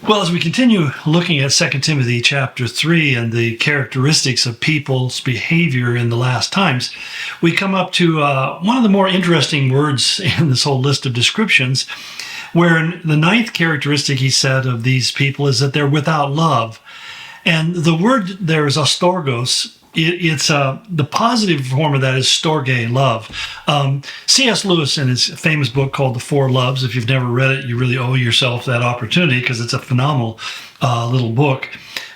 Well, as we continue looking at 2 Timothy chapter 3 and the characteristics of people's behavior in the last times, we come up to one of the more interesting words in this whole list of descriptions, where in the ninth characteristic he said of these people is that they're without love. And the word there is astorgos. It's the positive form of that is storge, love. C.S. Lewis, in his famous book called The Four Loves, if you've never read it, you really owe yourself that opportunity because it's a phenomenal little book.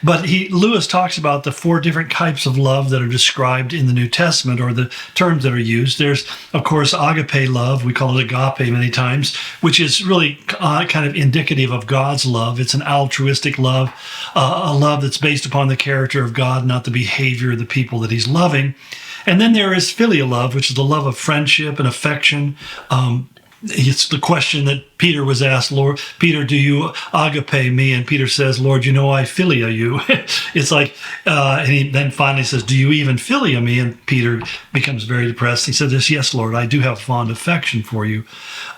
But Lewis talks about the four different types of love that are described in the New Testament, or the terms that are used. There's, of course, agape love. We call it agape many times, which is really kind of indicative of God's love. It's an altruistic love, a love that's based upon the character of God, not the behavior of the people that he's loving. And then there is filial love, which is the love of friendship and affection. It's the question that Peter was asked, Lord, Peter, do you agape me? And Peter says, Lord, you know I philia you. It's like, and he then finally says, do you even philia me? And Peter becomes very depressed. He says, yes, Lord, I do have fond affection for you,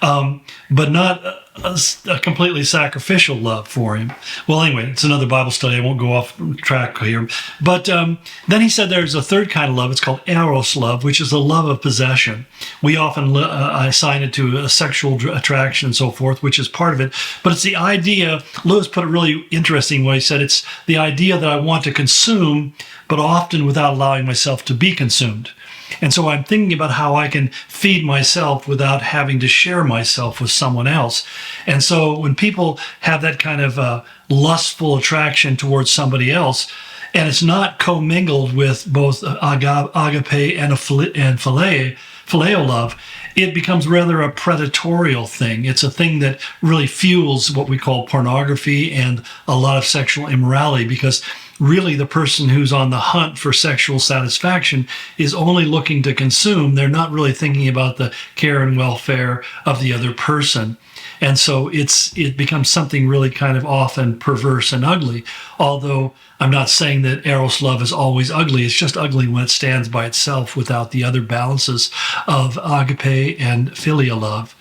but not a completely sacrificial love for him. Well, anyway, it's another Bible study. I won't go off track here. But then he said there's a third kind of love. It's called eros love, which is the love of possession. We often assign it to a sexual attraction and so forth, which is part of it. But it's the idea, Lewis put it really interesting when he said it's the idea that I want to consume, but often without allowing myself to be consumed. And so I'm thinking about how I can feed myself without having to share myself with someone else. And so when people have that kind of lustful attraction towards somebody else, and it's not commingled with both agape and phileo love, it becomes rather a predatorial thing. It's a thing that really fuels what we call pornography and a lot of sexual immorality, because really the person who's on the hunt for sexual satisfaction is only looking to consume. They're not really thinking about the care and welfare of the other person. And so it becomes something really kind of often perverse and ugly, although I'm not saying that eros love is always ugly. It's just ugly when it stands by itself without the other balances of agape and philia love.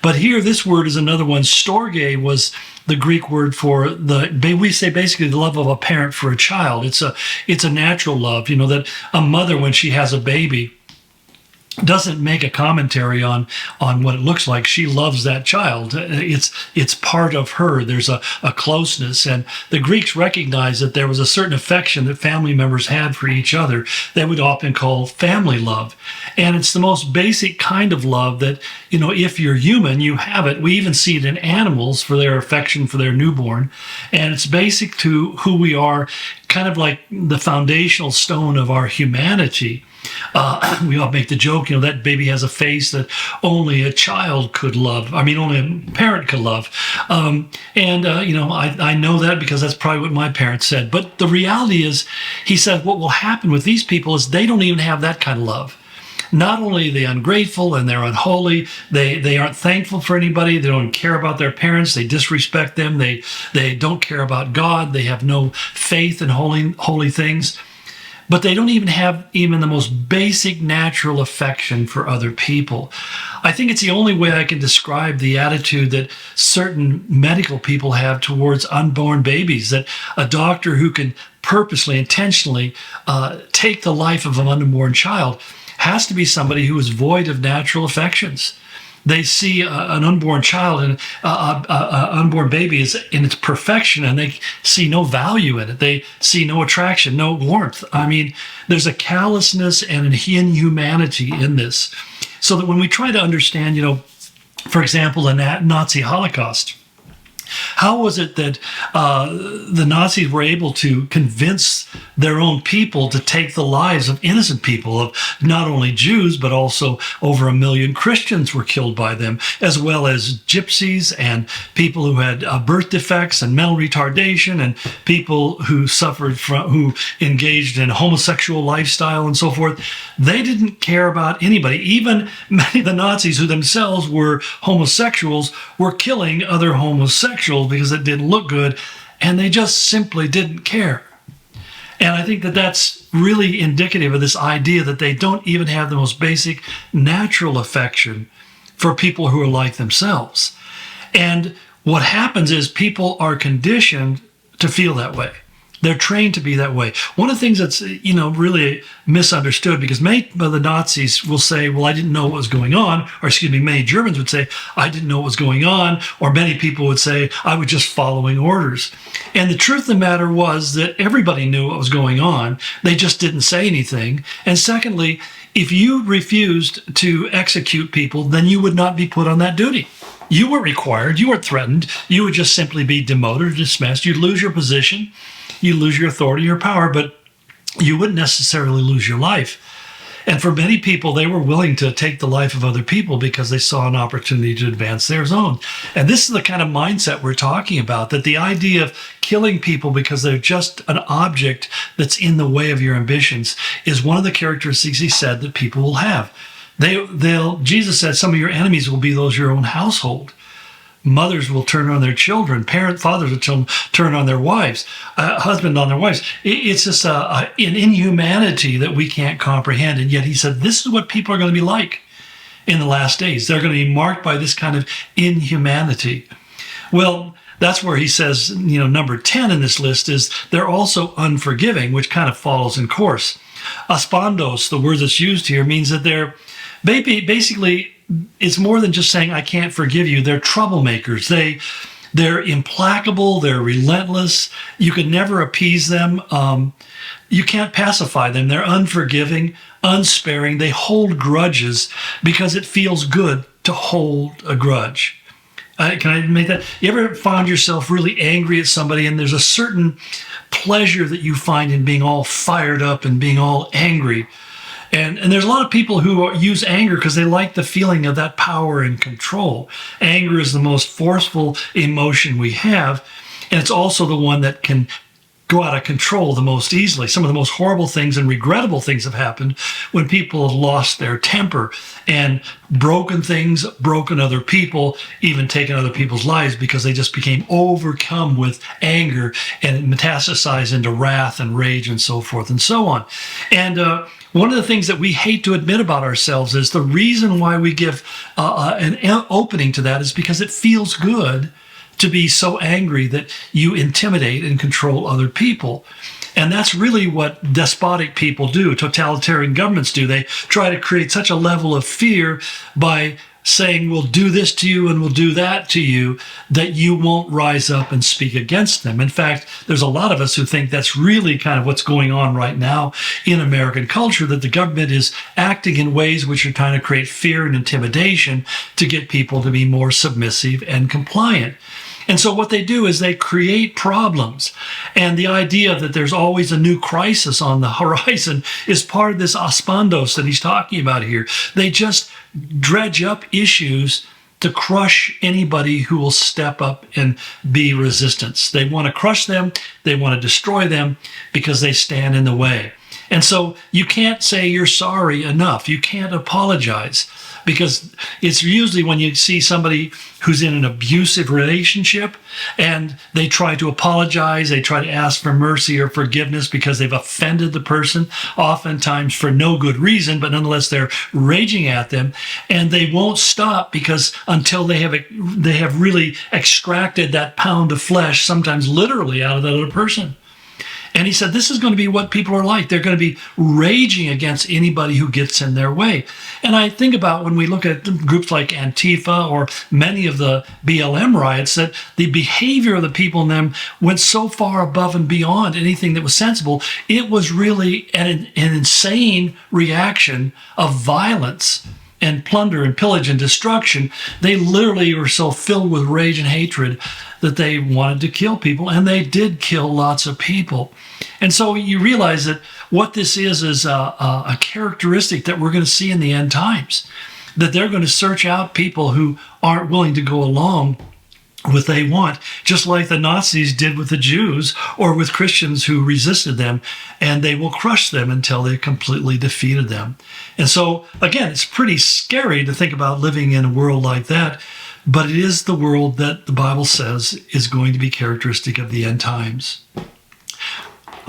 But here, this word is another one. Storge was the Greek word for we say basically the love of a parent for a child. It's a natural love, that a mother, when she has a baby, doesn't make a commentary on what it looks like. She loves that child. It's part of her. There's a closeness. And the Greeks recognized that there was a certain affection that family members had for each other that we'd often call family love. And it's the most basic kind of love that, if you're human, you have it. We even see it in animals for their affection for their newborn. And it's basic to who we are, kind of like the foundational stone of our humanity. We all make the joke, that baby has a face that only a child could love. I mean, only a parent could love. I know that because that's probably what my parents said. But the reality is, he said, what will happen with these people is they don't even have that kind of love. Not only are they ungrateful and they're unholy, they aren't thankful for anybody, they don't care about their parents, they disrespect them, they don't care about God, they have no faith in holy things. But they don't even have the most basic natural affection for other people. I think it's the only way I can describe the attitude that certain medical people have towards unborn babies, that a doctor who can purposely, intentionally take the life of an unborn child has to be somebody who is void of natural affections. They see an unborn child and an unborn baby is in its perfection, and they see no value in it. They see no attraction, no warmth. I mean, there's a callousness and an inhumanity in this. So that when we try to understand, for example, the Nazi Holocaust, how was it that the Nazis were able to convince their own people to take the lives of innocent people, of not only Jews, but also over 1 million Christians were killed by them, as well as gypsies and people who had birth defects and mental retardation, and people who who engaged in homosexual lifestyle and so forth. They didn't care about anybody. Even many of the Nazis, who themselves were homosexuals, were killing other homosexuals because it didn't look good, and they just simply didn't care. And I think that that's really indicative of this idea that they don't even have the most basic natural affection for people who are like themselves. And what happens is people are conditioned to feel that way. They're trained to be that way. One of the things that's, really misunderstood, because many of the Nazis will say, well, I didn't know what was going on, or many Germans would say, I didn't know what was going on, or many people would say, I was just following orders. And the truth of the matter was that everybody knew what was going on. They just didn't say anything. And secondly, if you refused to execute people, then you would not be put on that duty. You weren't required, you weren't threatened, you would just simply be demoted or dismissed. You'd lose your position, you lose your authority, your power, but you wouldn't necessarily lose your life. And for many people, they were willing to take the life of other people because they saw an opportunity to advance their own. And this is the kind of mindset we're talking about, that the idea of killing people because they're just an object that's in the way of your ambitions is one of the characteristics, he said, that people will have. Jesus said some of your enemies will be those of your own household. Mothers will turn on their children. Fathers will turn on their wives. Husband on their wives. It's just an inhumanity that we can't comprehend. And yet he said, this is what people are going to be like in the last days. They're going to be marked by this kind of inhumanity. Well, that's where he says, number 10 in this list is they're also unforgiving, which kind of follows in course. Aspondos, the word that's used here, means that they're basically, it's more than just saying, I can't forgive you. They're troublemakers. They're implacable. They're relentless. You can never appease them. You can't pacify them. They're unforgiving, unsparing. They hold grudges because it feels good to hold a grudge. Can I make that? You ever found yourself really angry at somebody, and there's a certain pleasure that you find in being all fired up and being all angry? And there's a lot of people who use anger because they like the feeling of that power and control. Anger is the most forceful emotion we have, and it's also the one that can go out of control the most easily. Some of the most horrible things and regrettable things have happened when people have lost their temper and broken things, broken other people, even taken other people's lives because they just became overcome with anger and it metastasized into wrath and rage and so forth and so on. And one of the things that we hate to admit about ourselves is the reason why we give an opening to that is because it feels good to be so angry that you intimidate and control other people. And that's really what despotic people do, totalitarian governments do. They try to create such a level of fear by saying, we'll do this to you and we'll do that to you, that you won't rise up and speak against them. In fact, there's a lot of us who think that's really kind of what's going on right now in American culture, that the government is acting in ways which are trying to create fear and intimidation to get people to be more submissive and compliant. And so what they do is they create problems. And the idea that there's always a new crisis on the horizon is part of this aspondos that he's talking about here. They just dredge up issues to crush anybody who will step up and be resistance. They want to crush them. They want to destroy them because they stand in the way. And so you can't say you're sorry enough. You can't apologize, because it's usually when you see somebody who's in an abusive relationship and they try to apologize, they try to ask for mercy or forgiveness because they've offended the person, oftentimes for no good reason, but nonetheless they're raging at them, and they won't stop because until they have really extracted that pound of flesh, sometimes literally out of that other person. And he said, this is going to be what people are like. They're going to be raging against anybody who gets in their way. And I think about when we look at groups like Antifa or many of the BLM riots, that the behavior of the people in them went so far above and beyond anything that was sensible. It was really an insane reaction of violence and plunder and pillage and destruction. They literally were so filled with rage and hatred that they wanted to kill people, and they did kill lots of people. And so you realize that what this is a characteristic that we're going to see in the end times, that they're going to search out people who aren't willing to go along with what they want, just like the Nazis did with the Jews or with Christians who resisted them, and they will crush them until they completely defeated them. And so, again, it's pretty scary to think about living in a world like that, but it is the world that the Bible says is going to be characteristic of the end times.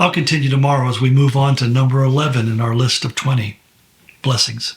I'll continue tomorrow as we move on to number 11 in our list of 20. Blessings.